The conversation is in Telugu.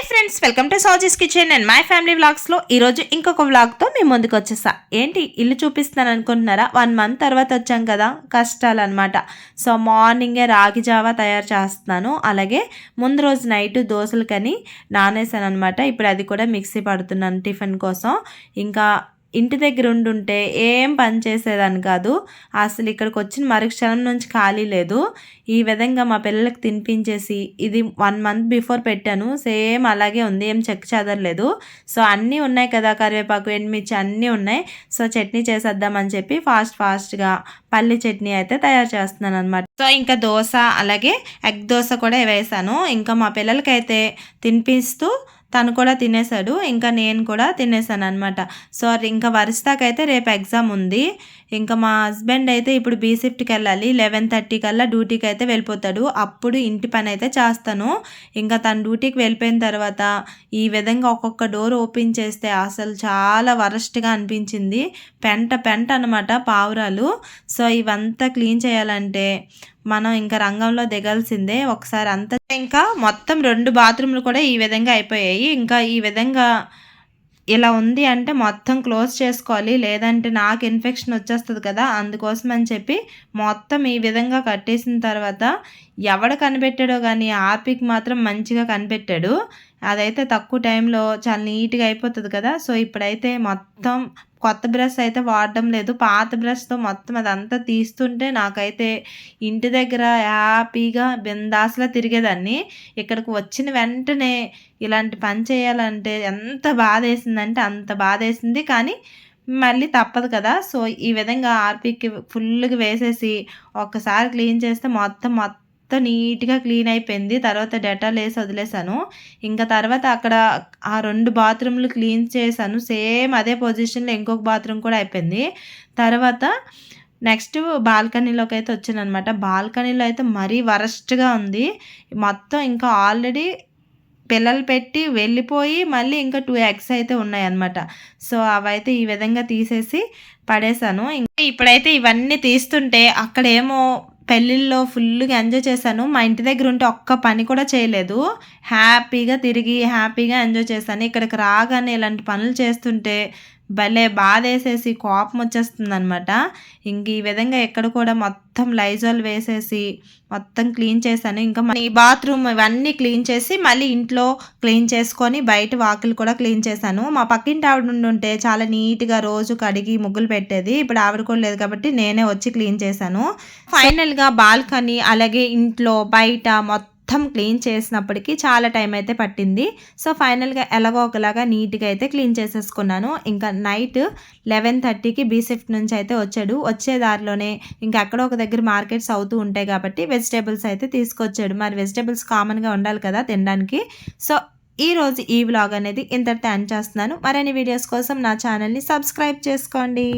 Hi friends, welcome to Souji's kitchen and my family వ్లాగ్స్లో ఈరోజు ఇంకొక వ్లాగ్తో మేము ముందుకు వచ్చేసా. ఏంటి ఇల్లు చూపిస్తాను అనుకుంటున్నారా? 1 మంత్ తర్వాత వచ్చాం కదా, కష్టాలు అనమాట. సో మార్నింగే రాగి జావా తయారు చేస్తున్నాను. అలాగే ముందు రోజు నైట్ దోశలకని నానేసాను అనమాట. ఇప్పుడు అది కూడా మిక్సీ పడుతున్నాను టిఫిన్ కోసం. ఇంకా ఇంటి దగ్గర ఉండుంటే ఏం పని చేసేదాన్ని కాదు. అసలు ఇక్కడికి వచ్చిన మరుక్షణం నుంచి ఖాళీ లేదు. ఈ విధంగా మా పిల్లలకి తినిపించేసి ఇది 1 మంత్ బిఫోర్ పెట్టాను. సేమ్ అలాగే ఉంది, ఏం చెక్ చెదరలేదు. సో అన్నీ ఉన్నాయి కదా, కరివేపాకు, ఎండుమిర్చి అన్నీ ఉన్నాయి. సో చట్నీ చేసేద్దామని చెప్పి ఫాస్ట్గా పల్లి చట్నీ అయితే తయారు చేస్తున్నాను అనమాట. సో ఇంకా దోశ అలాగే ఎగ్ దోశ కూడా వేసాను. ఇంకా మా పిల్లలకైతే తినిపిస్తూ తను కూడా తినేసాడు, ఇంకా నేను కూడా తినేసాను అనమాట. సో ఇంకా వర్షితాకైతే రేపు ఎగ్జామ్ ఉంది. ఇంకా మా హస్బెండ్ అయితే ఇప్పుడు బీ షిఫ్ట్కి వెళ్ళాలి. 11:30 కల్లా డ్యూటీకి అయితే వెళ్ళిపోతాడు. అప్పుడు ఇంటి పని అయితే చేస్తాను. ఇంకా తను డ్యూటీకి వెళ్ళిపోయిన తర్వాత ఈ విధంగా ఒక్కొక్క డోర్ ఓపెన్ చేస్తే అసలు చాలా వరస్ట్గా అనిపించింది. పెంట అనమాట, పావురాలు. సో ఇవంతా క్లీన్ చేయాలంటే మనం ఇంకా రంగంలో దిగాల్సిందే ఒకసారి అంతా. ఇంకా మొత్తం 2 బాత్రూమ్లు కూడా ఈ విధంగా అయిపోయాయి. ఇంకా ఈ విధంగా ఇలా ఉంది అంటే మొత్తం క్లోజ్ చేసుకోవాలి, లేదంటే నాకు ఇన్ఫెక్షన్ వచ్చేస్తుంది కదా. అందుకోసం అని చెప్పి మొత్తం ఈ విధంగా కట్టేసిన తర్వాత ఎవడు కనిపెట్టాడో కానీ ఆర్పికి మాత్రం మంచిగా కనిపెట్టాడు. అదైతే తక్కువ టైంలో చాలా నీట్గా అయిపోతుంది కదా. సో ఇప్పుడైతే మొత్తం కొత్త బ్రష్ అయితే వాడడం లేదు, పాత బ్రష్తో మొత్తం అదంతా తీస్తుంటే నాకైతే ఇంటి దగ్గర హ్యాపీగా బిందాస్లా తిరిగేదాన్ని. ఇక్కడికి వచ్చిన వెంటనే ఇలాంటి పని చేయాలంటే ఎంత బాధ వేసిందంటే అంత బాధ వేసింది. కానీ మళ్ళీ తప్పదు కదా. సో ఈ విధంగా ఆర్పికి ఫుల్గా వేసేసి ఒక్కసారి క్లీన్ చేస్తే మొత్తం నీట్గా క్లీన్ అయిపోయింది. తర్వాత డెటాల్ వేసి వదిలేసాను. ఇంకా తర్వాత అక్కడ ఆ 2 బాత్రూమ్లు క్లీన్ చేశాను. సేమ్ అదే పొజిషన్లో ఇంకొక బాత్రూమ్ కూడా అయిపోయింది. తర్వాత నెక్స్ట్ బాల్కనీలోకి అయితే వచ్చాను అనమాట. బాల్కనీలో అయితే మరీ వరస్ట్గా ఉంది మొత్తం. ఇంకా ఆల్రెడీ పిల్లలు పెట్టి వెళ్ళిపోయి మళ్ళీ ఇంకా 2 ఎగ్స్ అయితే ఉన్నాయన్నమాట. సో అవైతే ఈ విధంగా తీసేసి పడేశాను. ఇంకా ఇప్పుడైతే ఇవన్నీ తీస్తుంటే అక్కడేమో పెళ్ళిళ్ళలో ఫుల్గా ఎంజాయ్ చేశాను. మా ఇంటి దగ్గర ఉంటే ఒక్క పని కూడా చేయలేదు. హ్యాపీగా తిరిగి హ్యాపీగా ఎంజాయ్ చేశాను. ఇక్కడికి రాగానే ఇలాంటి పనులు చేస్తుంటే భలే బాధ వేసేసి కోపం వచ్చేస్తుంది అనమాట. ఇంక ఈ విధంగా ఎక్కడ కూడా మొత్తం లైజాల్ వేసేసి మొత్తం క్లీన్ చేశాను. ఇంకా ఈ బాత్రూమ్ ఇవన్నీ క్లీన్ చేసి మళ్ళీ ఇంట్లో క్లీన్ చేసుకొని బయట వాకిలు కూడా క్లీన్ చేశాను. మా పక్కింటి ఆవిడ ఉంటే చాలా నీట్గా రోజు కడిగి ముగ్గులు పెట్టేది. ఇప్పుడు ఆవిడ కూడా లేదు కాబట్టి నేనే వచ్చి క్లీన్ చేశాను. ఫైనల్గా బాల్కనీ అలాగే ఇంట్లో బయట మొత్తం క్లీన్ చేసినప్పటికీ చాలా టైం అయితే పట్టింది. సో ఫైనల్గా ఎలాగో ఒకలాగా నీట్గా అయితే క్లీన్ చేసేసుకున్నాను. ఇంకా నైట్ 11:30కి బీ షిఫ్ట్ నుంచి అయితే వచ్చాడు. వచ్చే దారిలోనే ఇంకా ఎక్కడో ఒక దగ్గర మార్కెట్స్ అవుతూ ఉంటాయి కాబట్టి వెజిటేబుల్స్ అయితే తీసుకొచ్చాడు. మరి వెజిటేబుల్స్ కామన్గా ఉండాలి కదా తినడానికి. సో ఈరోజు ఈ వ్లాగ్ అనేది ఇంతటితో ఎండ్ చేస్తున్నాను. మరిన్ని వీడియోస్ కోసం నా ఛానల్ని సబ్స్క్రైబ్ చేసుకోండి.